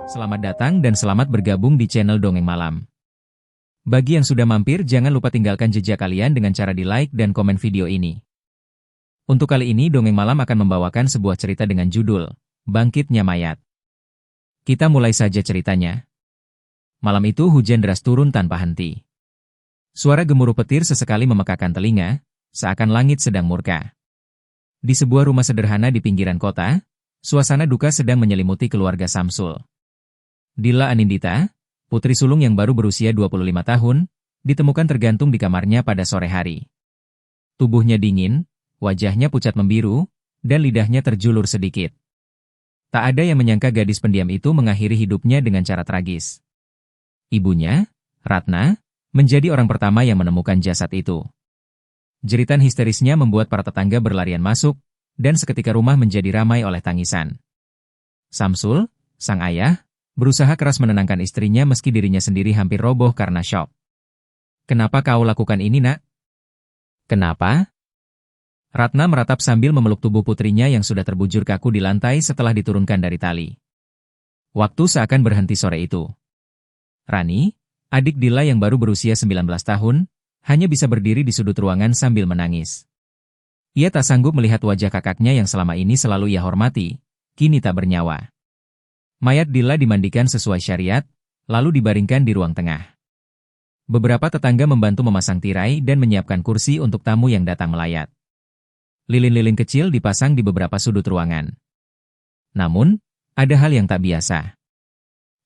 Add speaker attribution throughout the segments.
Speaker 1: Selamat datang dan selamat bergabung di channel Dongeng Malam. Bagi yang sudah mampir, jangan lupa tinggalkan jejak kalian dengan cara di like dan komen video ini. Untuk kali ini Dongeng Malam akan membawakan sebuah cerita dengan judul, Bangkitnya Mayat. Kita mulai saja ceritanya. Malam itu hujan deras turun tanpa henti. Suara gemuruh petir sesekali memekakan telinga, seakan langit sedang murka. Di sebuah rumah sederhana di pinggiran kota, suasana duka sedang menyelimuti keluarga Samsul. Dilla Anindita, putri sulung yang baru berusia 25 tahun, ditemukan tergantung di kamarnya pada sore hari. Tubuhnya dingin, wajahnya pucat membiru, dan lidahnya terjulur sedikit. Tak ada yang menyangka gadis pendiam itu mengakhiri hidupnya dengan cara tragis. Ibunya, Ratna, menjadi orang pertama yang menemukan jasad itu. Jeritan histerisnya membuat para tetangga berlarian masuk, dan seketika rumah menjadi ramai oleh tangisan. Samsul, sang ayah, berusaha keras menenangkan istrinya meski dirinya sendiri hampir roboh karena syok. "Kenapa kau lakukan ini, Nak?" "Kenapa?" Ratna meratap sambil memeluk tubuh putrinya yang sudah terbujur kaku di lantai setelah diturunkan dari tali. Waktu seakan berhenti sore itu. Rani, adik Dilla yang baru berusia 19 tahun, hanya bisa berdiri di sudut ruangan sambil menangis. Ia tak sanggup melihat wajah kakaknya yang selama ini selalu ia hormati, kini tak bernyawa. Mayat Dilla dimandikan sesuai syariat, lalu dibaringkan di ruang tengah. Beberapa tetangga membantu memasang tirai dan menyiapkan kursi untuk tamu yang datang melayat. Lilin-lilin kecil dipasang di beberapa sudut ruangan. Namun, ada hal yang tak biasa.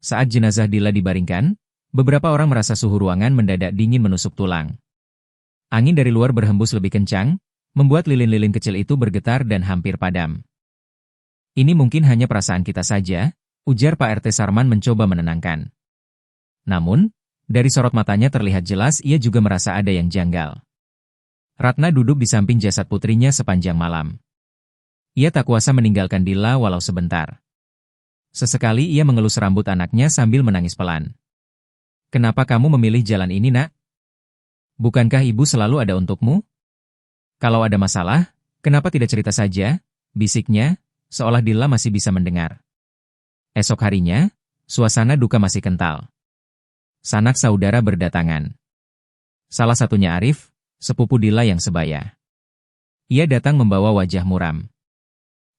Speaker 1: Saat jenazah Dilla dibaringkan, beberapa orang merasa suhu ruangan mendadak dingin menusuk tulang. Angin dari luar berhembus lebih kencang, membuat lilin-lilin kecil itu bergetar dan hampir padam. "Ini mungkin hanya perasaan kita saja," ujar Pak RT Sarman mencoba menenangkan. Namun, dari sorot matanya terlihat jelas ia juga merasa ada yang janggal. Ratna duduk di samping jasad putrinya sepanjang malam. Ia tak kuasa meninggalkan Dilla walau sebentar. Sesekali ia mengelus rambut anaknya sambil menangis pelan. "Kenapa kamu memilih jalan ini, Nak? Bukankah ibu selalu ada untukmu? Kalau ada masalah, kenapa tidak cerita saja?" bisiknya, seolah Dilla masih bisa mendengar. Esok harinya, suasana duka masih kental. Sanak saudara berdatangan. Salah satunya Arif, sepupu Dilla yang sebaya. Ia datang membawa wajah muram.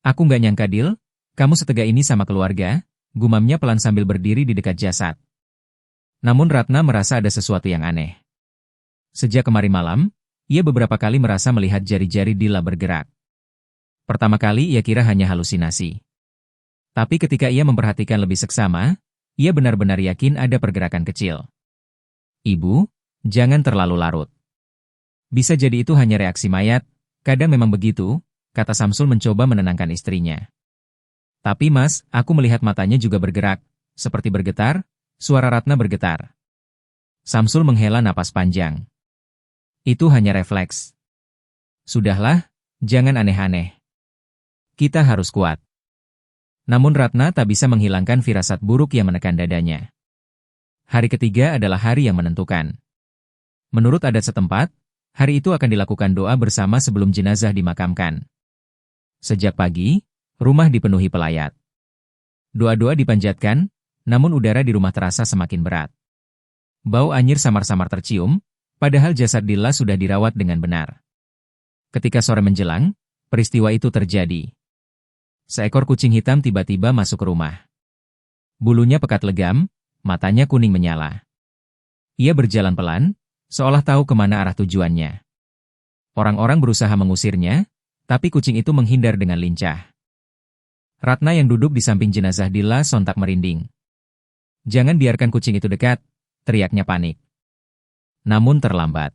Speaker 1: "Aku nggak nyangka, Dil, kamu setega ini sama keluarga," gumamnya pelan sambil berdiri di dekat jasad. Namun Ratna merasa ada sesuatu yang aneh. Sejak kemarin malam, ia beberapa kali merasa melihat jari-jari Dilla bergerak. Pertama kali ia kira hanya halusinasi. Tapi ketika ia memperhatikan lebih seksama, ia benar-benar yakin ada pergerakan kecil. "Ibu, jangan terlalu larut. Bisa jadi itu hanya reaksi mayat, kadang memang begitu," kata Samsul mencoba menenangkan istrinya. "Tapi Mas, aku melihat matanya juga bergerak, seperti bergetar." Suara Ratna bergetar. Samsul menghela napas panjang. "Itu hanya refleks. Sudahlah, jangan aneh-aneh. Kita harus kuat." Namun Ratna tak bisa menghilangkan firasat buruk yang menekan dadanya. Hari ketiga adalah hari yang menentukan. Menurut adat setempat, hari itu akan dilakukan doa bersama sebelum jenazah dimakamkan. Sejak pagi, rumah dipenuhi pelayat. Doa-doa dipanjatkan, namun udara di rumah terasa semakin berat. Bau anyir samar-samar tercium, padahal jasad Dilla sudah dirawat dengan benar. Ketika sore menjelang, peristiwa itu terjadi. Seekor kucing hitam tiba-tiba masuk ke rumah. Bulunya pekat legam, matanya kuning menyala. Ia berjalan pelan, seolah tahu kemana arah tujuannya. Orang-orang berusaha mengusirnya, tapi kucing itu menghindar dengan lincah. Ratna yang duduk di samping jenazah Dilla sontak merinding. "Jangan biarkan kucing itu dekat," teriaknya panik. Namun terlambat.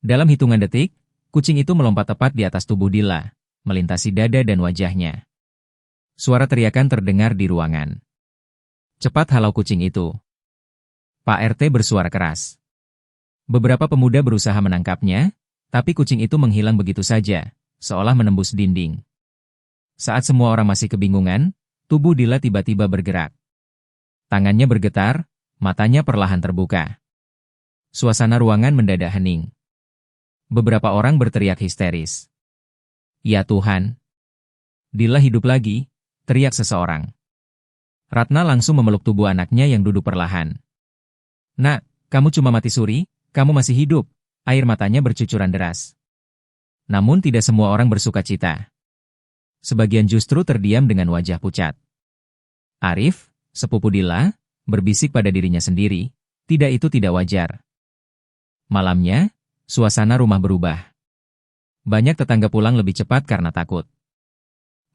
Speaker 1: Dalam hitungan detik, kucing itu melompat tepat di atas tubuh Dilla, melintasi dada dan wajahnya. Suara teriakan terdengar di ruangan. "Cepat halau kucing itu." Pak RT bersuara keras. Beberapa pemuda berusaha menangkapnya, tapi kucing itu menghilang begitu saja, seolah menembus dinding. Saat semua orang masih kebingungan, tubuh Dilla tiba-tiba bergerak. Tangannya bergetar, matanya perlahan terbuka. Suasana ruangan mendadak hening. Beberapa orang berteriak histeris. "Ya Tuhan! Dilla hidup lagi!" teriak seseorang. Ratna langsung memeluk tubuh anaknya yang duduk perlahan. "Nak, kamu cuma mati suri, kamu masih hidup." Air matanya bercucuran deras. Namun tidak semua orang bersuka cita. Sebagian justru terdiam dengan wajah pucat. Arif, sepupu Dilla, berbisik pada dirinya sendiri, itu tidak wajar. Malamnya, suasana rumah berubah. Banyak tetangga pulang lebih cepat karena takut.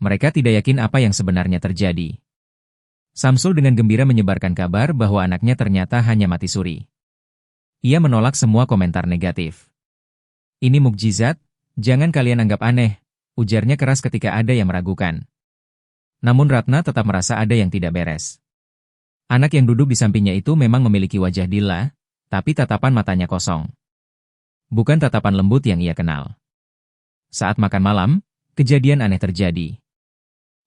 Speaker 1: Mereka tidak yakin apa yang sebenarnya terjadi. Samsul dengan gembira menyebarkan kabar bahwa anaknya ternyata hanya mati suri. Ia menolak semua komentar negatif. "Ini mukjizat, jangan kalian anggap aneh," ujarnya keras ketika ada yang meragukan. Namun Ratna tetap merasa ada yang tidak beres. Anak yang duduk di sampingnya itu memang memiliki wajah Dilla, tapi tatapan matanya kosong. Bukan tatapan lembut yang ia kenal. Saat makan malam, kejadian aneh terjadi.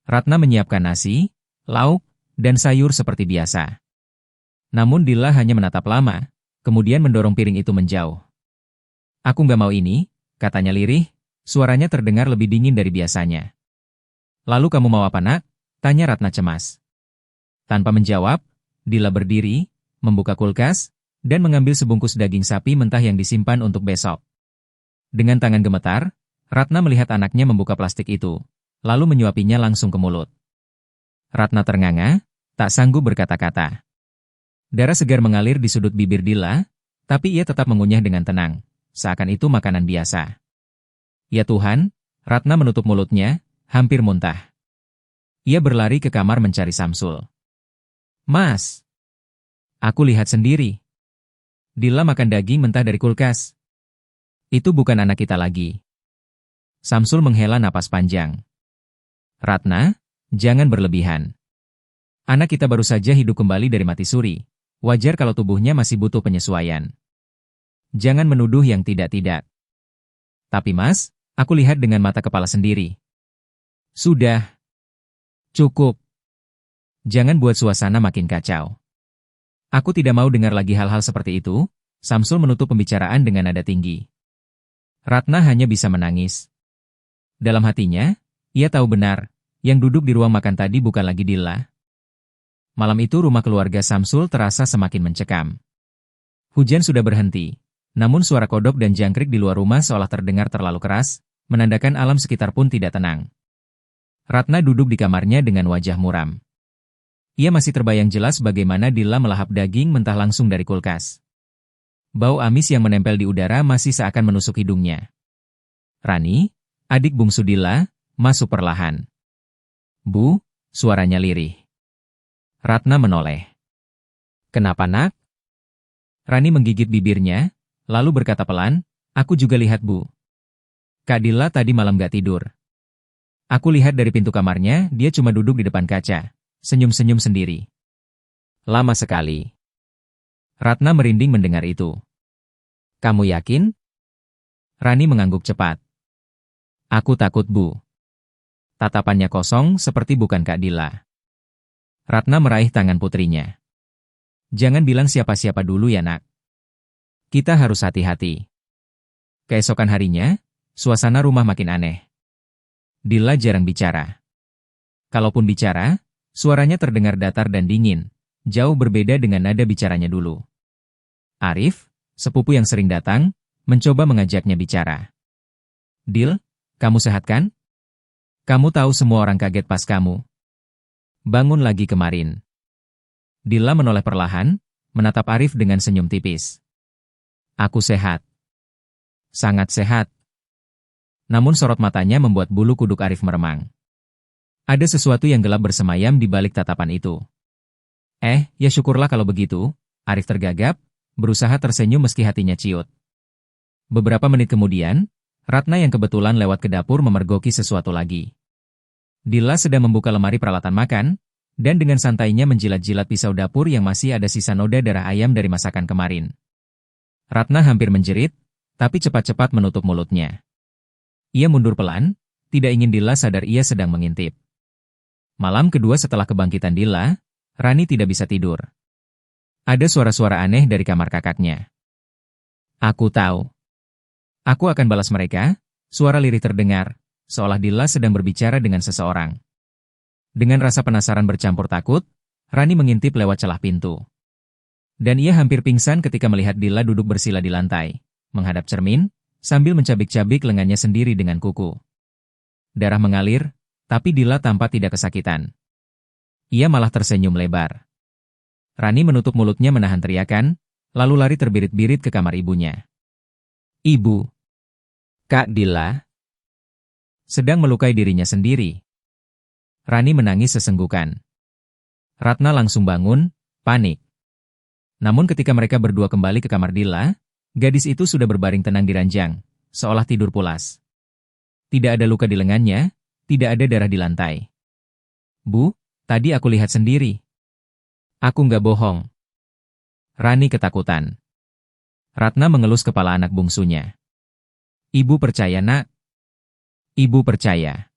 Speaker 1: Ratna menyiapkan nasi, lauk, dan sayur seperti biasa. Namun Dilla hanya menatap lama, kemudian mendorong piring itu menjauh. "Aku nggak mau ini," katanya lirih, suaranya terdengar lebih dingin dari biasanya. "Lalu kamu mau apa, Nak?" tanya Ratna cemas. Tanpa menjawab, Dilla berdiri, membuka kulkas, dan mengambil sebungkus daging sapi mentah yang disimpan untuk besok. Dengan tangan gemetar, Ratna melihat anaknya membuka plastik itu, lalu menyuapinya langsung ke mulut. Ratna ternganga, tak sanggup berkata-kata. Darah segar mengalir di sudut bibir Dilla, tapi ia tetap mengunyah dengan tenang, seakan itu makanan biasa. Ya Tuhan, Ratna menutup mulutnya, hampir muntah. Ia berlari ke kamar mencari Samsul. "Mas, aku lihat sendiri. Dilla makan daging mentah dari kulkas. Itu bukan anak kita lagi." Samsul menghela napas panjang. "Ratna, jangan berlebihan. Anak kita baru saja hidup kembali dari mati suri. Wajar kalau tubuhnya masih butuh penyesuaian. Jangan menuduh yang tidak-tidak." "Tapi Mas, aku lihat dengan mata kepala sendiri." "Sudah. Cukup. Jangan buat suasana makin kacau. Aku tidak mau dengar lagi hal-hal seperti itu." Samsul menutup pembicaraan dengan nada tinggi. Ratna hanya bisa menangis. Dalam hatinya, ia tahu benar, yang duduk di ruang makan tadi bukan lagi Dilla. Malam itu rumah keluarga Samsul terasa semakin mencekam. Hujan sudah berhenti, namun suara kodok dan jangkrik di luar rumah seolah terdengar terlalu keras, menandakan alam sekitar pun tidak tenang. Ratna duduk di kamarnya dengan wajah muram. Ia masih terbayang jelas bagaimana Dilla melahap daging mentah langsung dari kulkas. Bau amis yang menempel di udara masih seakan menusuk hidungnya. Rani, adik bungsu Dilla, masuk perlahan. "Bu," suaranya lirih. Ratna menoleh. "Kenapa, Nak?" Rani menggigit bibirnya, lalu berkata pelan, "Aku juga lihat, Bu. Kak Dilla tadi malam gak tidur. Aku lihat dari pintu kamarnya, dia cuma duduk di depan kaca, senyum-senyum sendiri. Lama sekali." Ratna merinding mendengar itu. "Kamu yakin?" Rani mengangguk cepat. "Aku takut, Bu." Tatapannya kosong seperti bukan Kak Dilla. Ratna meraih tangan putrinya. "Jangan bilang siapa-siapa dulu ya, Nak. Kita harus hati-hati." Keesokan harinya, suasana rumah makin aneh. Dilla jarang bicara. Kalaupun bicara, suaranya terdengar datar dan dingin, jauh berbeda dengan nada bicaranya dulu. Arif, sepupu yang sering datang, mencoba mengajaknya bicara. "Dil, kamu sehat kan? Kamu tahu semua orang kaget pas kamu bangun lagi kemarin." Dilla menoleh perlahan, menatap Arif dengan senyum tipis. "Aku sehat. Sangat sehat." Namun sorot matanya membuat bulu kuduk Arif meremang. Ada sesuatu yang gelap bersemayam di balik tatapan itu. Ya syukurlah kalau begitu," Arif tergagap, berusaha tersenyum meski hatinya ciut. Beberapa menit kemudian, Ratna yang kebetulan lewat ke dapur memergoki sesuatu lagi. Dilla sedang membuka lemari peralatan makan, dan dengan santainya menjilat-jilat pisau dapur yang masih ada sisa noda darah ayam dari masakan kemarin. Ratna hampir menjerit, tapi cepat-cepat menutup mulutnya. Ia mundur pelan, tidak ingin Dilla sadar ia sedang mengintip. Malam kedua setelah kebangkitan Dilla, Rani tidak bisa tidur. Ada suara-suara aneh dari kamar kakaknya. "Aku tahu. Aku akan balas mereka," suara lirih terdengar, seolah Dilla sedang berbicara dengan seseorang. Dengan rasa penasaran bercampur takut, Rani mengintip lewat celah pintu. Dan ia hampir pingsan ketika melihat Dilla duduk bersila di lantai, menghadap cermin, sambil mencabik-cabik lengannya sendiri dengan kuku. Darah mengalir, tapi Dilla tampak tidak kesakitan. Ia malah tersenyum lebar. Rani menutup mulutnya menahan teriakan, lalu lari terbirit-birit ke kamar ibunya. Ibu. Kak Dilla sedang melukai dirinya sendiri. Rani menangis sesenggukan. Ratna langsung bangun, panik. Namun ketika mereka berdua kembali ke kamar Dilla, gadis itu sudah berbaring tenang di ranjang, seolah tidur pulas. Tidak ada luka di lengannya, tidak ada darah di lantai. Bu, tadi aku lihat sendiri. Aku nggak bohong. Rani ketakutan. Ratna mengelus kepala anak bungsunya. Ibu percaya, Nak. Ibu percaya.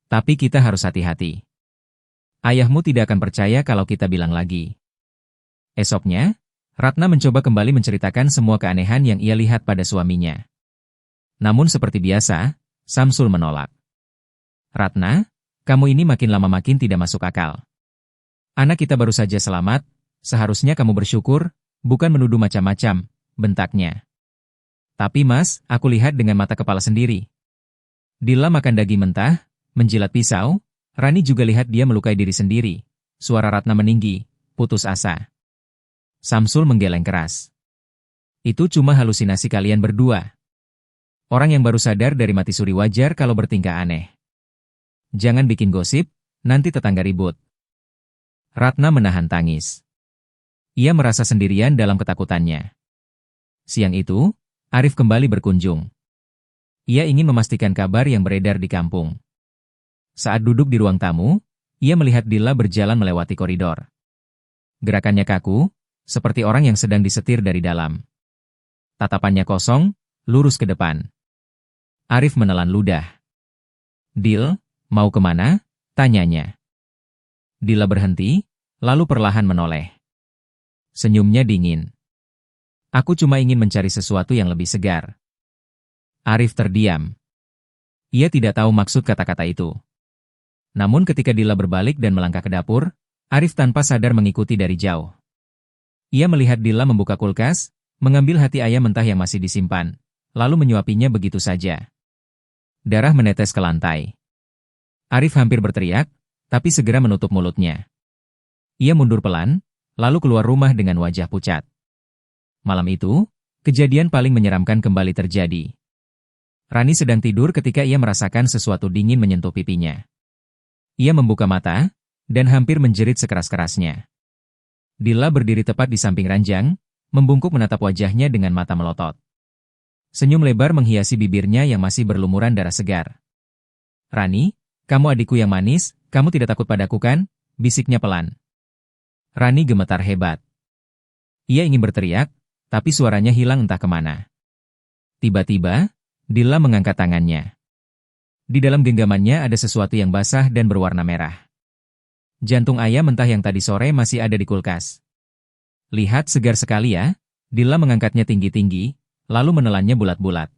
Speaker 1: Tapi kita harus hati-hati. Ayahmu tidak akan percaya kalau kita bilang lagi. Esoknya, Ratna mencoba kembali menceritakan semua keanehan yang ia lihat pada suaminya. Namun seperti biasa, Samsul menolak. Ratna, kamu ini makin lama makin tidak masuk akal. Anak kita baru saja selamat, seharusnya kamu bersyukur, bukan menuduh macam-macam, bentaknya. Tapi Mas, aku lihat dengan mata kepala sendiri. Dilla makan daging mentah, menjilat pisau, Rani juga lihat dia melukai diri sendiri. Suara Ratna meninggi, putus asa. Samsul menggeleng keras. Itu cuma halusinasi kalian berdua. Orang yang baru sadar dari mati suri wajar kalau bertingkah aneh. Jangan bikin gosip, nanti tetangga ribut. Ratna menahan tangis. Ia merasa sendirian dalam ketakutannya. Siang itu, Arif kembali berkunjung. Ia ingin memastikan kabar yang beredar di kampung. Saat duduk di ruang tamu, ia melihat Dilla berjalan melewati koridor. Gerakannya kaku, seperti orang yang sedang disetir dari dalam. Tatapannya kosong, lurus ke depan. Arif menelan ludah. Dil, mau kemana? Tanyanya. Dilla berhenti, lalu perlahan menoleh. Senyumnya dingin. Aku cuma ingin mencari sesuatu yang lebih segar. Arif terdiam. Ia tidak tahu maksud kata-kata itu. Namun ketika Dilla berbalik dan melangkah ke dapur, Arif tanpa sadar mengikuti dari jauh. Ia melihat Dilla membuka kulkas, mengambil hati ayam mentah yang masih disimpan, lalu menyuapinya begitu saja. Darah menetes ke lantai. Arif hampir berteriak, tapi segera menutup mulutnya. Ia mundur pelan, lalu keluar rumah dengan wajah pucat. Malam itu, kejadian paling menyeramkan kembali terjadi. Rani sedang tidur ketika ia merasakan sesuatu dingin menyentuh pipinya. Ia membuka mata, dan hampir menjerit sekeras-kerasnya. Dilla berdiri tepat di samping ranjang, membungkuk menatap wajahnya dengan mata melotot. Senyum lebar menghiasi bibirnya yang masih berlumuran darah segar. Rani, kamu adikku yang manis, kamu tidak takut padaku kan? Bisiknya pelan. Rani gemetar hebat. Ia ingin berteriak, tapi suaranya hilang entah kemana. Tiba-tiba, Dilla mengangkat tangannya. Di dalam genggamannya ada sesuatu yang basah dan berwarna merah. Jantung ayam mentah yang tadi sore masih ada di kulkas. Lihat segar sekali ya, Dilla mengangkatnya tinggi-tinggi, lalu menelannya bulat-bulat.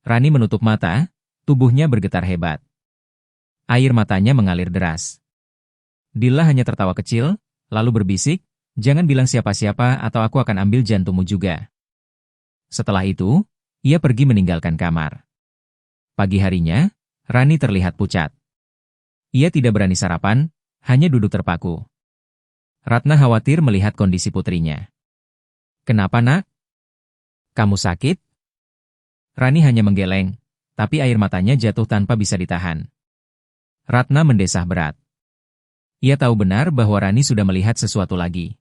Speaker 1: Rani menutup mata, tubuhnya bergetar hebat. Air matanya mengalir deras. Dilla hanya tertawa kecil, lalu berbisik, jangan bilang siapa-siapa atau aku akan ambil jantungmu juga. Setelah itu, ia pergi meninggalkan kamar. Pagi harinya, Rani terlihat pucat. Ia tidak berani sarapan, hanya duduk terpaku. Ratna khawatir melihat kondisi putrinya. Kenapa nak? Kamu sakit? Rani hanya menggeleng, tapi air matanya jatuh tanpa bisa ditahan. Ratna mendesah berat. Ia tahu benar bahwa Rani sudah melihat sesuatu lagi.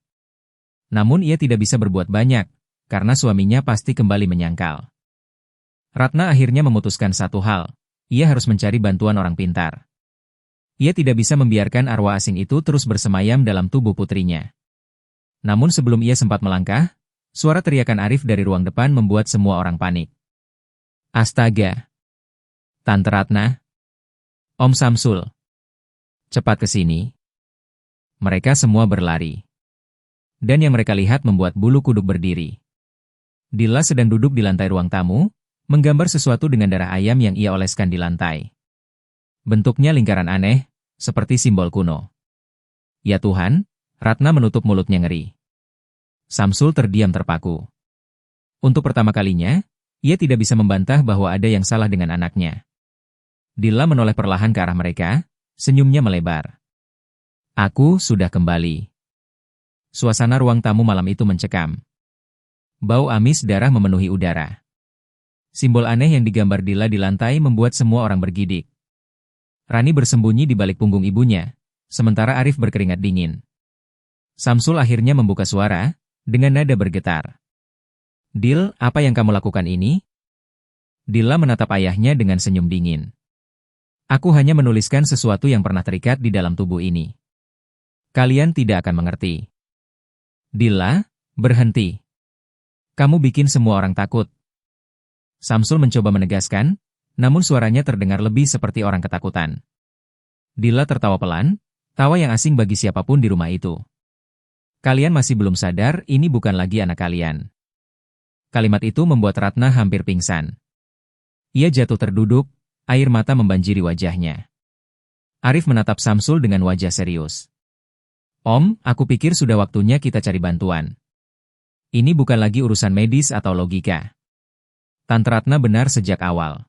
Speaker 1: Namun ia tidak bisa berbuat banyak, karena suaminya pasti kembali menyangkal. Ratna akhirnya memutuskan satu hal, ia harus mencari bantuan orang pintar. Ia tidak bisa membiarkan arwah asing itu terus bersemayam dalam tubuh putrinya. Namun sebelum ia sempat melangkah, suara teriakan Arif dari ruang depan membuat semua orang panik. Astaga! Tante Ratna! Om Samsul! Cepat ke sini! Mereka semua berlari. Dan yang mereka lihat membuat bulu kuduk berdiri. Dilla sedang duduk di lantai ruang tamu, menggambar sesuatu dengan darah ayam yang ia oleskan di lantai. Bentuknya lingkaran aneh, seperti simbol kuno. Ya Tuhan, Ratna menutup mulutnya ngeri. Samsul terdiam terpaku. Untuk pertama kalinya, ia tidak bisa membantah bahwa ada yang salah dengan anaknya. Dilla menoleh perlahan ke arah mereka, senyumnya melebar. Aku sudah kembali. Suasana ruang tamu malam itu mencekam. Bau amis darah memenuhi udara. Simbol aneh yang digambar Dilla di lantai membuat semua orang bergidik. Rani bersembunyi di balik punggung ibunya, sementara Arif berkeringat dingin. Samsul akhirnya membuka suara, dengan nada bergetar. Dil, apa yang kamu lakukan ini? Dilla menatap ayahnya dengan senyum dingin. Aku hanya menuliskan sesuatu yang pernah terikat di dalam tubuh ini. Kalian tidak akan mengerti. Dilla, berhenti. Kamu bikin semua orang takut. Samsul mencoba menegaskan, namun suaranya terdengar lebih seperti orang ketakutan. Dilla tertawa pelan, tawa yang asing bagi siapapun di rumah itu. Kalian masih belum sadar ini bukan lagi anak kalian. Kalimat itu membuat Ratna hampir pingsan. Ia jatuh terduduk, air mata membanjiri wajahnya. Arif menatap Samsul dengan wajah serius. Om, aku pikir sudah waktunya kita cari bantuan. Ini bukan lagi urusan medis atau logika. Tante Ratna benar sejak awal.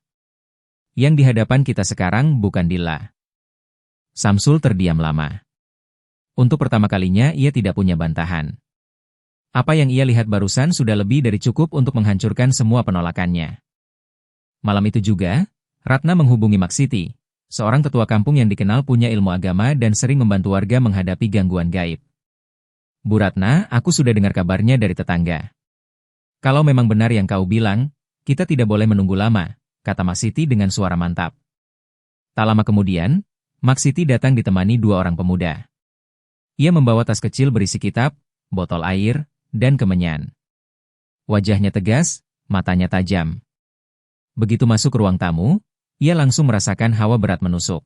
Speaker 1: Yang di hadapan kita sekarang bukan Dilla. Samsul terdiam lama. Untuk pertama kalinya ia tidak punya bantahan. Apa yang ia lihat barusan sudah lebih dari cukup untuk menghancurkan semua penolakannya. Malam itu juga, Ratna menghubungi Maksiti, seorang tetua kampung yang dikenal punya ilmu agama dan sering membantu warga menghadapi gangguan gaib. Bu Ratna, aku sudah dengar kabarnya dari tetangga. Kalau memang benar yang kau bilang, kita tidak boleh menunggu lama, kata Maksiti dengan suara mantap. Tak lama kemudian, Maksiti datang ditemani dua orang pemuda. Ia membawa tas kecil berisi kitab, botol air, dan kemenyan. Wajahnya tegas, matanya tajam. Begitu masuk ruang tamu, ia langsung merasakan hawa berat menusuk.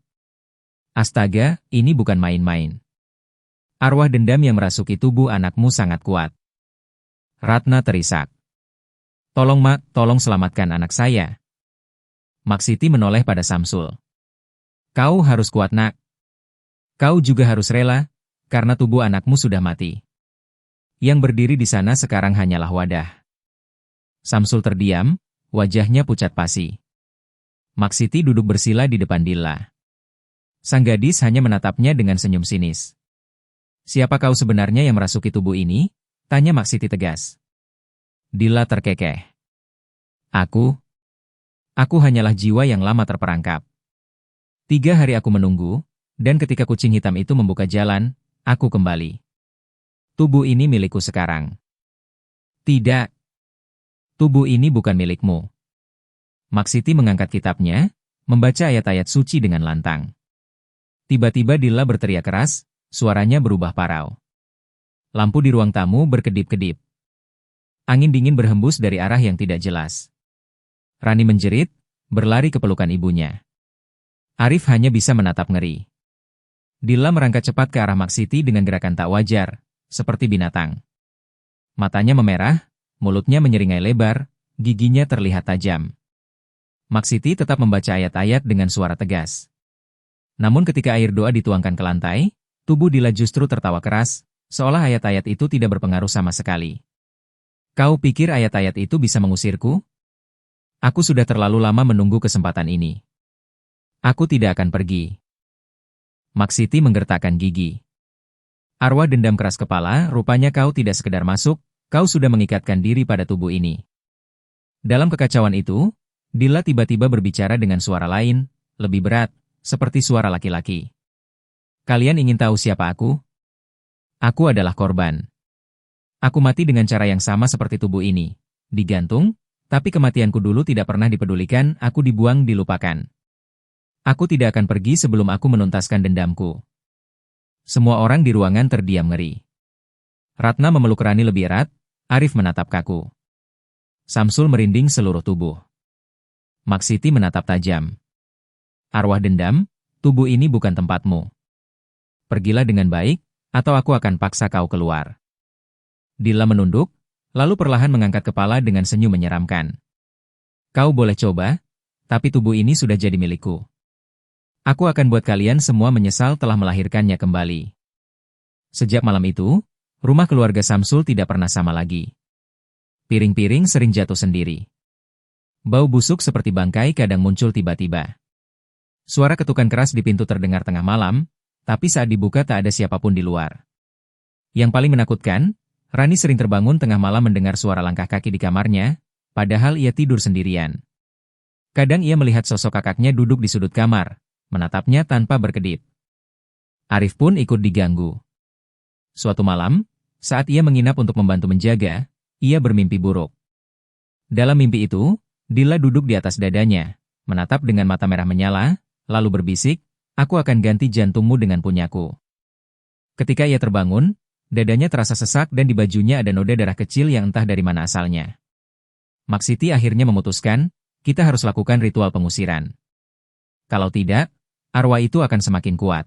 Speaker 1: Astaga, ini bukan main-main. Arwah dendam yang merasuki tubuh anakmu sangat kuat. Ratna terisak. Tolong Mak, tolong selamatkan anak saya. Maksiti menoleh pada Samsul. Kau harus kuat Nak. Kau juga harus rela, karena tubuh anakmu sudah mati. Yang berdiri di sana sekarang hanyalah wadah. Samsul terdiam, wajahnya pucat pasi. Maksiti duduk bersila di depan Dilla. Sang gadis hanya menatapnya dengan senyum sinis. Siapa kau sebenarnya yang merasuki tubuh ini? Tanya Maksiti tegas. Dilla terkekeh. Aku hanyalah jiwa yang lama terperangkap. 3 hari aku menunggu, dan ketika kucing hitam itu membuka jalan, aku kembali. Tubuh ini milikku sekarang. Tidak. Tubuh ini bukan milikmu. Maksiti mengangkat kitabnya, membaca ayat-ayat suci dengan lantang. Tiba-tiba Dilla berteriak keras, suaranya berubah parau. Lampu di ruang tamu berkedip-kedip. Angin dingin berhembus dari arah yang tidak jelas. Rani menjerit, berlari ke pelukan ibunya. Arif hanya bisa menatap ngeri. Dilla merangkak cepat ke arah Maksiti dengan gerakan tak wajar, seperti binatang. Matanya memerah, mulutnya menyeringai lebar, giginya terlihat tajam. Maksiti tetap membaca ayat-ayat dengan suara tegas. Namun ketika air doa dituangkan ke lantai, tubuh Dilla justru tertawa keras, seolah ayat-ayat itu tidak berpengaruh sama sekali. Kau pikir ayat-ayat itu bisa mengusirku? Aku sudah terlalu lama menunggu kesempatan ini. Aku tidak akan pergi. Maksiti menggertakkan gigi. Arwah dendam keras kepala, rupanya kau tidak sekedar masuk, kau sudah mengikatkan diri pada tubuh ini. Dalam kekacauan itu, Dilla tiba-tiba berbicara dengan suara lain, lebih berat, seperti suara laki-laki. Kalian ingin tahu siapa aku? Aku adalah korban. Aku mati dengan cara yang sama seperti tubuh ini, digantung, tapi kematianku dulu tidak pernah dipedulikan, aku dibuang dilupakan. Aku tidak akan pergi sebelum aku menuntaskan dendamku. Semua orang di ruangan terdiam ngeri. Ratna memeluk Rani lebih erat, Arif menatap kaku. Samsul merinding seluruh tubuh. Maksiti menatap tajam. Arwah dendam, tubuh ini bukan tempatmu. Pergilah dengan baik, atau aku akan paksa kau keluar. Dilla menunduk, lalu perlahan mengangkat kepala dengan senyum menyeramkan. Kau boleh coba, tapi tubuh ini sudah jadi milikku. Aku akan buat kalian semua menyesal telah melahirkannya kembali. Sejak malam itu, rumah keluarga Samsul tidak pernah sama lagi. Piring-piring sering jatuh sendiri. Bau busuk seperti bangkai kadang muncul tiba-tiba. Suara ketukan keras di pintu terdengar tengah malam, tapi saat dibuka tak ada siapapun di luar. Yang paling menakutkan, Rani sering terbangun tengah malam mendengar suara langkah kaki di kamarnya, padahal ia tidur sendirian. Kadang ia melihat sosok kakaknya duduk di sudut kamar, menatapnya tanpa berkedip. Arif pun ikut diganggu. Suatu malam, saat ia menginap untuk membantu menjaga, ia bermimpi buruk. Dalam mimpi itu, Dila duduk di atas dadanya, menatap dengan mata merah menyala, lalu berbisik, "Aku akan ganti jantungmu dengan punyaku." Ketika ia terbangun, dadanya terasa sesak dan di bajunya ada noda darah kecil yang entah dari mana asalnya. Maksiti akhirnya memutuskan, kita harus lakukan ritual pengusiran. Kalau tidak, arwah itu akan semakin kuat.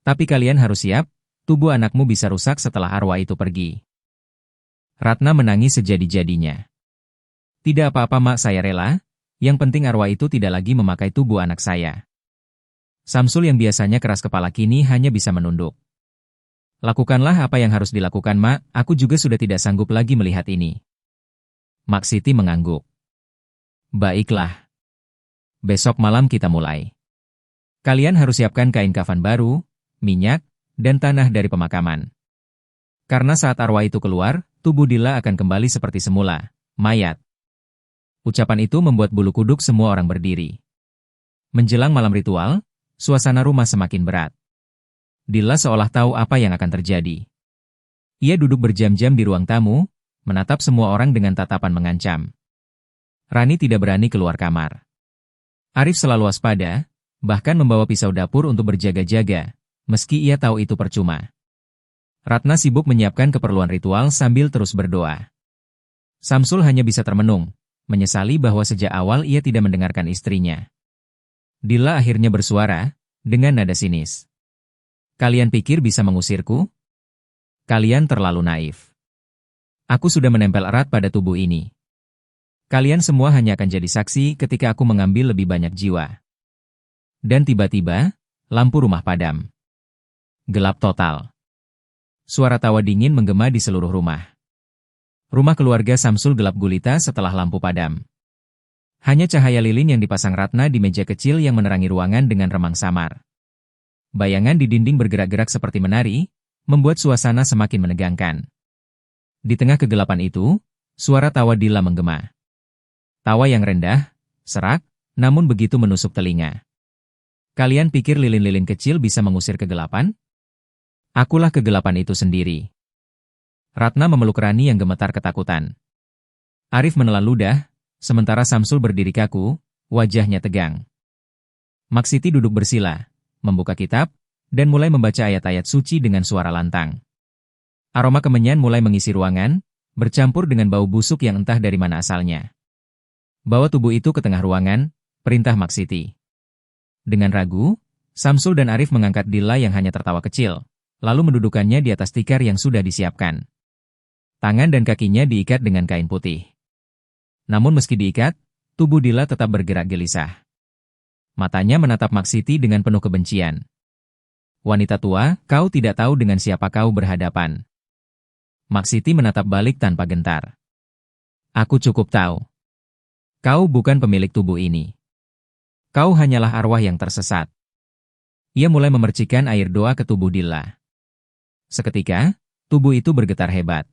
Speaker 1: Tapi kalian harus siap, tubuh anakmu bisa rusak setelah arwah itu pergi. Ratna menangis sejadi-jadinya. Tidak apa-apa mak, saya rela, yang penting arwah itu tidak lagi memakai tubuh anak saya. Samsul yang biasanya keras kepala kini hanya bisa menunduk. Lakukanlah apa yang harus dilakukan mak, aku juga sudah tidak sanggup lagi melihat ini. Maksiti mengangguk. Baiklah. Besok malam kita mulai. Kalian harus siapkan kain kafan baru, minyak, dan tanah dari pemakaman. Karena saat arwah itu keluar, tubuh Dila akan kembali seperti semula, mayat. Ucapan itu membuat bulu kuduk semua orang berdiri. Menjelang malam ritual, suasana rumah semakin berat. Dila seolah tahu apa yang akan terjadi. Ia duduk berjam-jam di ruang tamu, menatap semua orang dengan tatapan mengancam. Rani tidak berani keluar kamar. Arif selalu waspada, bahkan membawa pisau dapur untuk berjaga-jaga, meski ia tahu itu percuma. Ratna sibuk menyiapkan keperluan ritual sambil terus berdoa. Samsul hanya bisa termenung, menyesali bahwa sejak awal ia tidak mendengarkan istrinya. Dila akhirnya bersuara, dengan nada sinis. Kalian pikir bisa mengusirku? Kalian terlalu naif. Aku sudah menempel erat pada tubuh ini. Kalian semua hanya akan jadi saksi ketika aku mengambil lebih banyak jiwa. Dan tiba-tiba, lampu rumah padam. Gelap total. Suara tawa dingin menggema di seluruh rumah. Rumah keluarga Samsul gelap gulita setelah lampu padam. Hanya cahaya lilin yang dipasang Ratna di meja kecil yang menerangi ruangan dengan remang samar. Bayangan di dinding bergerak-gerak seperti menari, membuat suasana semakin menegangkan. Di tengah kegelapan itu, suara tawa Dila menggema. Tawa yang rendah, serak, namun begitu menusuk telinga. Kalian pikir lilin-lilin kecil bisa mengusir kegelapan? Akulah kegelapan itu sendiri. Ratna memeluk Rani yang gemetar ketakutan. Arif menelan ludah, sementara Samsul berdiri kaku, wajahnya tegang. Maksiti duduk bersila, membuka kitab, dan mulai membaca ayat-ayat suci dengan suara lantang. Aroma kemenyan mulai mengisi ruangan, bercampur dengan bau busuk yang entah dari mana asalnya. Bawa tubuh itu ke tengah ruangan, perintah Maksiti. Dengan ragu, Samsul dan Arif mengangkat Dila yang hanya tertawa kecil, lalu mendudukannya di atas tikar yang sudah disiapkan. Tangan dan kakinya diikat dengan kain putih. Namun meski diikat, tubuh Dila tetap bergerak gelisah. Matanya menatap Maksiti dengan penuh kebencian. Wanita tua, kau tidak tahu dengan siapa kau berhadapan. Maksiti menatap balik tanpa gentar. Aku cukup tahu. Kau bukan pemilik tubuh ini. Kau hanyalah arwah yang tersesat. Ia mulai memercikkan air doa ke tubuh Dila. Seketika, tubuh itu bergetar hebat.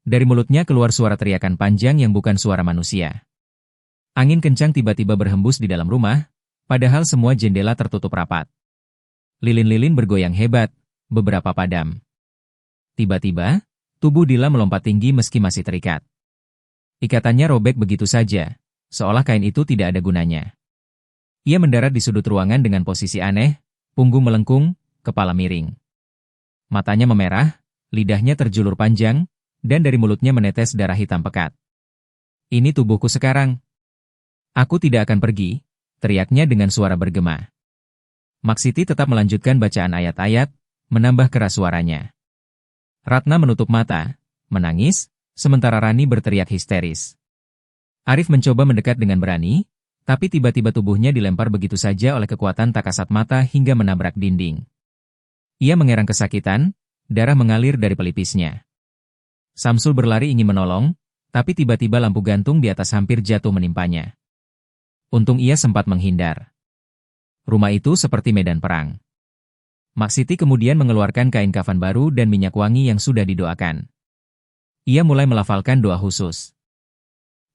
Speaker 1: Dari mulutnya keluar suara teriakan panjang yang bukan suara manusia. Angin kencang tiba-tiba berhembus di dalam rumah, padahal semua jendela tertutup rapat. Lilin-lilin bergoyang hebat, beberapa padam. Tiba-tiba, tubuh Dila melompat tinggi meski masih terikat. Ikatannya robek begitu saja, seolah kain itu tidak ada gunanya. Ia mendarat di sudut ruangan dengan posisi aneh, punggung melengkung, kepala miring. Matanya memerah, lidahnya terjulur panjang, dan dari mulutnya menetes darah hitam pekat. Ini tubuhku sekarang. Aku tidak akan pergi, teriaknya dengan suara bergema. Maksiti tetap melanjutkan bacaan ayat-ayat, menambah keras suaranya. Ratna menutup mata, menangis, sementara Rani berteriak histeris. Arif mencoba mendekat dengan berani, tapi tiba-tiba tubuhnya dilempar begitu saja oleh kekuatan tak kasat mata hingga menabrak dinding. Ia mengerang kesakitan, darah mengalir dari pelipisnya. Samsul berlari ingin menolong, tapi tiba-tiba lampu gantung di atas hampir jatuh menimpanya. Untung ia sempat menghindar. Rumah itu seperti medan perang. Maksiti kemudian mengeluarkan kain kafan baru dan minyak wangi yang sudah didoakan. Ia mulai melafalkan doa khusus.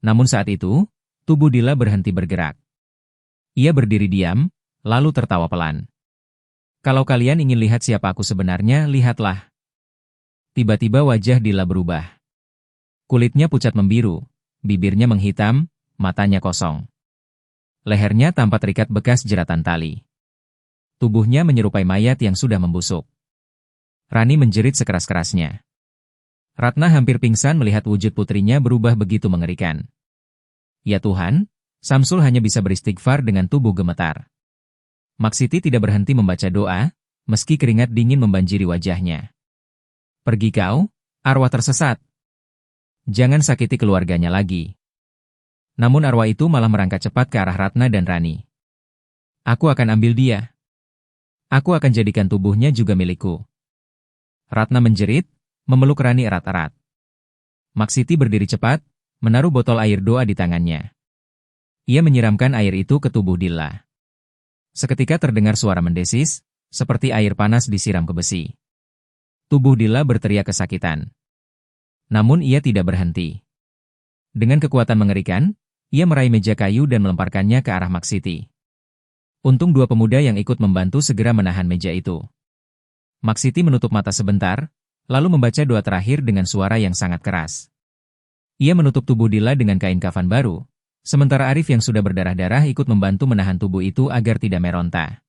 Speaker 1: Namun saat itu, tubuh Dila berhenti bergerak. Ia berdiri diam, lalu tertawa pelan. Kalau kalian ingin lihat siapa aku sebenarnya, lihatlah. Tiba-tiba wajah Dila berubah. Kulitnya pucat membiru, bibirnya menghitam, matanya kosong. Lehernya tampak terikat bekas jeratan tali. Tubuhnya menyerupai mayat yang sudah membusuk. Rani menjerit sekeras-kerasnya. Ratna hampir pingsan melihat wujud putrinya berubah begitu mengerikan. Ya Tuhan, Samsul hanya bisa beristighfar dengan tubuh gemetar. Maksiti tidak berhenti membaca doa, meski keringat dingin membanjiri wajahnya. Pergi kau, arwah tersesat. Jangan sakiti keluarganya lagi. Namun arwah itu malah merangkak cepat ke arah Ratna dan Rani. Aku akan ambil dia. Aku akan jadikan tubuhnya juga milikku. Ratna menjerit, memeluk Rani erat-erat. Maksiti berdiri cepat, menaruh botol air doa di tangannya. Ia menyiramkan air itu ke tubuh Dila. Seketika terdengar suara mendesis, seperti air panas disiram ke besi. Tubuh Dila berteriak kesakitan. Namun ia tidak berhenti. Dengan kekuatan mengerikan, ia meraih meja kayu dan melemparkannya ke arah Maksiti. Untung dua pemuda yang ikut membantu segera menahan meja itu. Maksiti menutup mata sebentar, lalu membaca doa terakhir dengan suara yang sangat keras. Ia menutup tubuh Dila dengan kain kafan baru, sementara Arif yang sudah berdarah-darah ikut membantu menahan tubuh itu agar tidak meronta.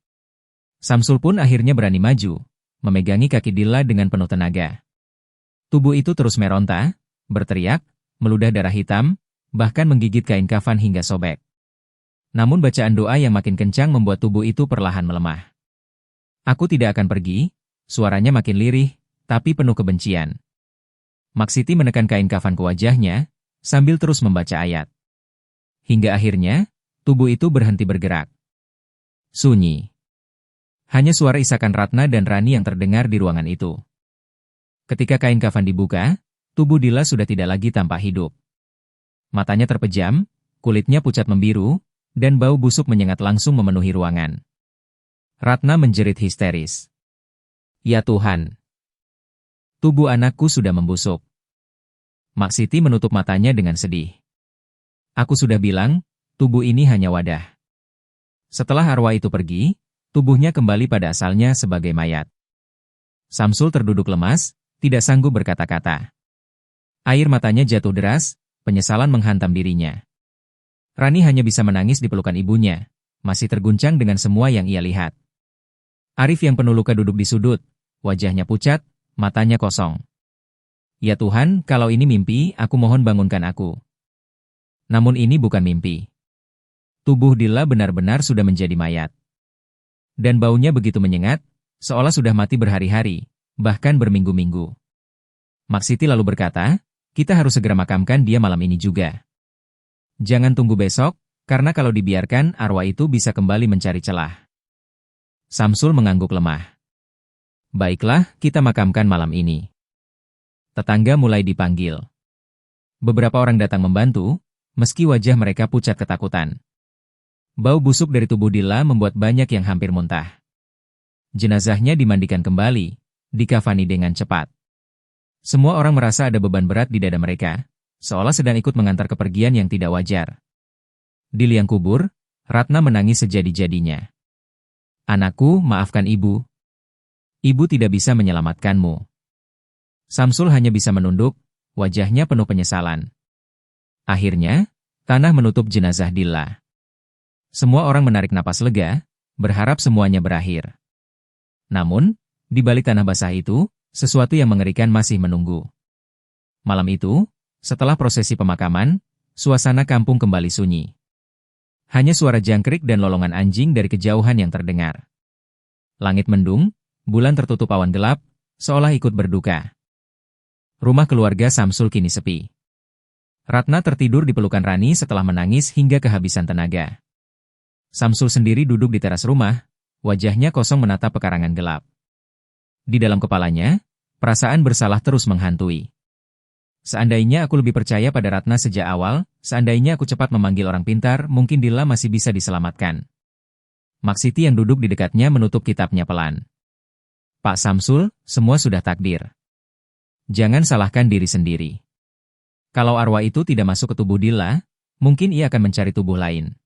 Speaker 1: Samsul pun akhirnya berani maju, memegangi kaki Dila dengan penuh tenaga. Tubuh itu terus meronta, berteriak, meludah darah hitam, bahkan menggigit kain kafan hingga sobek. Namun bacaan doa yang makin kencang membuat tubuh itu perlahan melemah. Aku tidak akan pergi, suaranya makin lirih, tapi penuh kebencian. Maksiti menekan kain kafan ke wajahnya, sambil terus membaca ayat. Hingga akhirnya, tubuh itu berhenti bergerak. Sunyi. Hanya suara isakan Ratna dan Rani yang terdengar di ruangan itu. Ketika kain kafan dibuka, tubuh Dila sudah tidak lagi tampak hidup. Matanya terpejam, kulitnya pucat membiru, dan bau busuk menyengat langsung memenuhi ruangan. Ratna menjerit histeris. Ya Tuhan! Tubuh anakku sudah membusuk. Maksiti menutup matanya dengan sedih. Aku sudah bilang, tubuh ini hanya wadah. Setelah arwah itu pergi, tubuhnya kembali pada asalnya sebagai mayat. Samsul terduduk lemas, tidak sanggup berkata-kata. Air matanya jatuh deras, penyesalan menghantam dirinya. Rani hanya bisa menangis di pelukan ibunya, masih terguncang dengan semua yang ia lihat. Arif yang penuh luka duduk di sudut, wajahnya pucat, matanya kosong. Ya Tuhan, kalau ini mimpi, aku mohon bangunkan aku. Namun ini bukan mimpi. Tubuh Dila benar-benar sudah menjadi mayat. Dan baunya begitu menyengat, seolah sudah mati berhari-hari, bahkan berminggu-minggu. Maksiti lalu berkata, kita harus segera makamkan dia malam ini juga. Jangan tunggu besok, karena kalau dibiarkan arwah itu bisa kembali mencari celah. Samsul mengangguk lemah. Baiklah, kita makamkan malam ini. Tetangga mulai dipanggil. Beberapa orang datang membantu, meski wajah mereka pucat ketakutan. Bau busuk dari tubuh Dila membuat banyak yang hampir muntah. Jenazahnya dimandikan kembali, dikafani dengan cepat. Semua orang merasa ada beban berat di dada mereka, seolah sedang ikut mengantar kepergian yang tidak wajar. Di liang kubur, Ratna menangis sejadi-jadinya. Anakku, maafkan ibu. Ibu tidak bisa menyelamatkanmu. Samsul hanya bisa menunduk, wajahnya penuh penyesalan. Akhirnya, tanah menutup jenazah Dila. Semua orang menarik napas lega, berharap semuanya berakhir. Namun, di balik tanah basah itu, sesuatu yang mengerikan masih menunggu. Malam itu, setelah prosesi pemakaman, suasana kampung kembali sunyi. Hanya suara jangkrik dan lolongan anjing dari kejauhan yang terdengar. Langit mendung, bulan tertutup awan gelap, seolah ikut berduka. Rumah keluarga Samsul kini sepi. Ratna tertidur di pelukan Rani setelah menangis hingga kehabisan tenaga. Samsul sendiri duduk di teras rumah, wajahnya kosong menatap pekarangan gelap. Di dalam kepalanya, perasaan bersalah terus menghantui. Seandainya aku lebih percaya pada Ratna sejak awal, seandainya aku cepat memanggil orang pintar, mungkin Dilla masih bisa diselamatkan. Maksiti yang duduk di dekatnya menutup kitabnya pelan. Pak Samsul, semua sudah takdir. Jangan salahkan diri sendiri. Kalau arwah itu tidak masuk ke tubuh Dilla, mungkin ia akan mencari tubuh lain.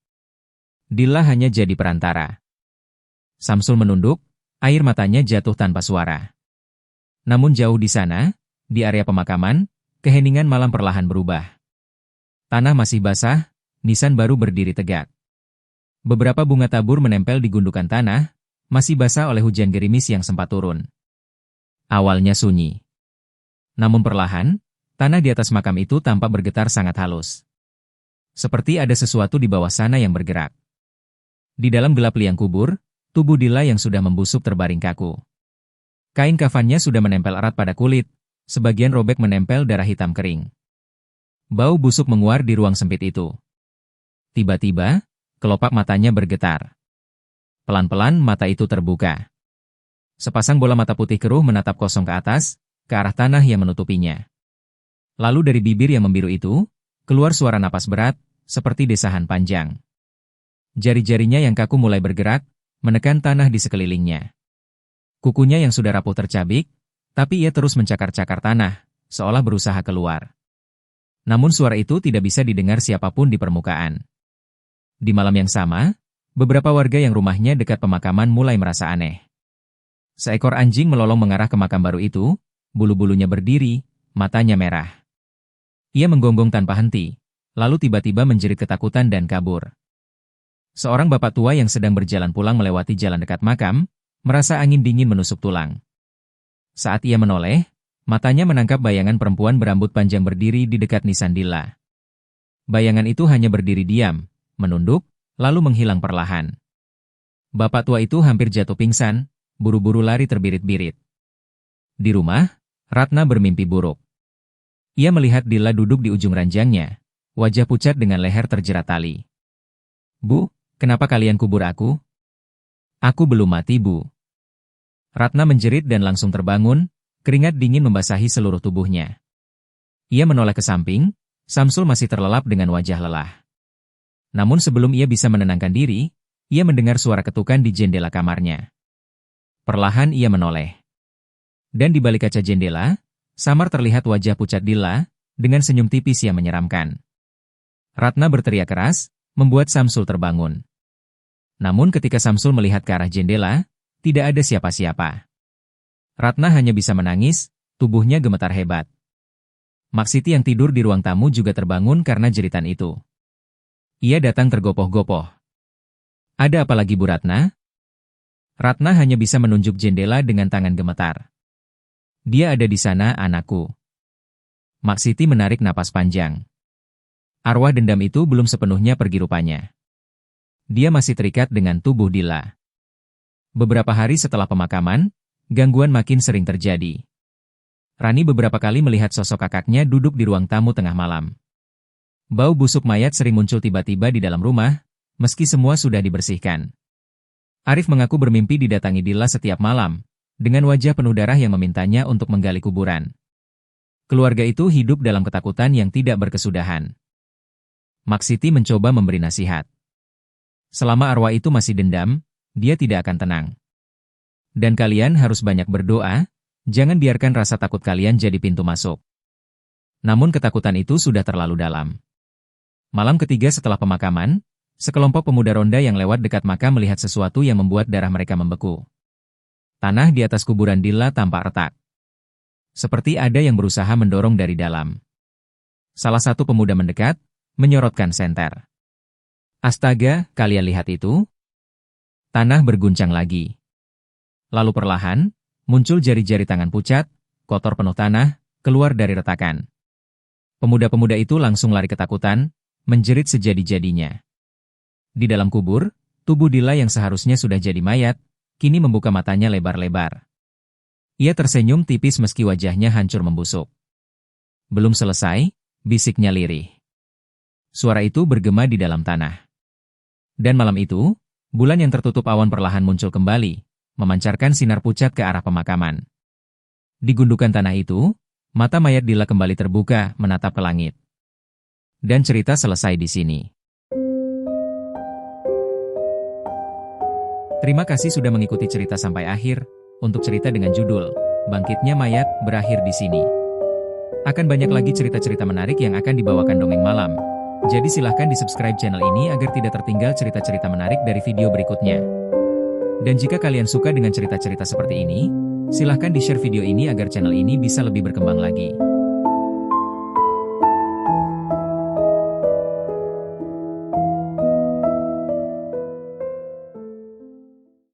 Speaker 1: Dilla hanya jadi perantara. Samsul menunduk, air matanya jatuh tanpa suara. Namun jauh di sana, di area pemakaman, keheningan malam perlahan berubah. Tanah masih basah, nisan baru berdiri tegak. Beberapa bunga tabur menempel di gundukan tanah, masih basah oleh hujan gerimis yang sempat turun. Awalnya sunyi. Namun perlahan, tanah di atas makam itu tampak bergetar sangat halus. Seperti ada sesuatu di bawah sana yang bergerak. Di dalam gelap liang kubur, tubuh Dilla yang sudah membusuk terbaring kaku. Kain kafannya sudah menempel erat pada kulit, sebagian robek menempel darah hitam kering. Bau busuk menguar di ruang sempit itu. Tiba-tiba, kelopak matanya bergetar. Pelan-pelan mata itu terbuka. Sepasang bola mata putih keruh menatap kosong ke atas, ke arah tanah yang menutupinya. Lalu dari bibir yang membiru itu, keluar suara napas berat, seperti desahan panjang. Jari-jarinya yang kaku mulai bergerak, menekan tanah di sekelilingnya. Kukunya yang sudah rapuh tercabik, tapi ia terus mencakar-cakar tanah, seolah berusaha keluar. Namun suara itu tidak bisa didengar siapapun di permukaan. Di malam yang sama, beberapa warga yang rumahnya dekat pemakaman mulai merasa aneh. Seekor anjing melolong mengarah ke makam baru itu, bulu-bulunya berdiri, matanya merah. Ia menggonggong tanpa henti, lalu tiba-tiba menjerit ketakutan dan kabur. Seorang bapak tua yang sedang berjalan pulang melewati jalan dekat makam, merasa angin dingin menusuk tulang. Saat ia menoleh, matanya menangkap bayangan perempuan berambut panjang berdiri di dekat nisan Dilla. Bayangan itu hanya berdiri diam, menunduk, lalu menghilang perlahan. Bapak tua itu hampir jatuh pingsan, buru-buru lari terbirit-birit. Di rumah, Ratna bermimpi buruk. Ia melihat Dilla duduk di ujung ranjangnya, wajah pucat dengan leher terjerat tali. "Bu, kenapa kalian kubur aku?" "Aku belum mati, Bu." Ratna menjerit dan langsung terbangun, keringat dingin membasahi seluruh tubuhnya. Ia menoleh ke samping, Samsul masih terlelap dengan wajah lelah. Namun sebelum ia bisa menenangkan diri, ia mendengar suara ketukan di jendela kamarnya. Perlahan ia menoleh. Dan di balik kaca jendela, samar terlihat wajah pucat Dilla, dengan senyum tipis yang menyeramkan. Ratna berteriak keras, membuat Samsul terbangun. Namun ketika Samsul melihat ke arah jendela, tidak ada siapa-siapa. Ratna hanya bisa menangis, tubuhnya gemetar hebat. Maksiti yang tidur di ruang tamu juga terbangun karena jeritan itu. Ia datang tergopoh-gopoh. "Ada apa lagi, Bu Ratna?" Ratna hanya bisa menunjuk jendela dengan tangan gemetar. "Dia ada di sana, anakku." Maksiti menarik napas panjang. Arwah dendam itu belum sepenuhnya pergi rupanya. Dia masih terikat dengan tubuh Dilla. Beberapa hari setelah pemakaman, gangguan makin sering terjadi. Rani beberapa kali melihat sosok kakaknya duduk di ruang tamu tengah malam. Bau busuk mayat sering muncul tiba-tiba di dalam rumah, meski semua sudah dibersihkan. Arif mengaku bermimpi didatangi Dilla setiap malam, dengan wajah penuh darah yang memintanya untuk menggali kuburan. Keluarga itu hidup dalam ketakutan yang tidak berkesudahan. Maksiti mencoba memberi nasihat. Selama arwah itu masih dendam, dia tidak akan tenang. Dan kalian harus banyak berdoa, jangan biarkan rasa takut kalian jadi pintu masuk. Namun ketakutan itu sudah terlalu dalam. Malam ketiga setelah pemakaman, sekelompok pemuda ronda yang lewat dekat makam melihat sesuatu yang membuat darah mereka membeku. Tanah di atas kuburan Dilla tampak retak. Seperti ada yang berusaha mendorong dari dalam. Salah satu pemuda mendekat, menyorotkan senter. "Astaga, kalian lihat itu?" Tanah berguncang lagi. Lalu perlahan, muncul jari-jari tangan pucat, kotor penuh tanah, keluar dari retakan. Pemuda-pemuda itu langsung lari ketakutan, menjerit sejadi-jadinya. Di dalam kubur, tubuh Dilla yang seharusnya sudah jadi mayat, kini membuka matanya lebar-lebar. Ia tersenyum tipis meski wajahnya hancur membusuk. "Belum selesai," bisiknya lirih. Suara itu bergema di dalam tanah. Dan malam itu, bulan yang tertutup awan perlahan muncul kembali, memancarkan sinar pucat ke arah pemakaman. Di gundukan tanah itu, mata mayat Dila kembali terbuka, menatap ke langit. Dan cerita selesai di sini. Terima kasih sudah mengikuti cerita sampai akhir. Untuk cerita dengan judul Bangkitnya Mayat berakhir di sini. Akan banyak lagi cerita-cerita menarik yang akan dibawakan Dongeng Malam. Jadi silahkan di-subscribe channel ini agar tidak tertinggal cerita-cerita menarik dari video berikutnya. Dan jika kalian suka dengan cerita-cerita seperti ini, silahkan di-share video ini agar channel ini bisa lebih berkembang lagi.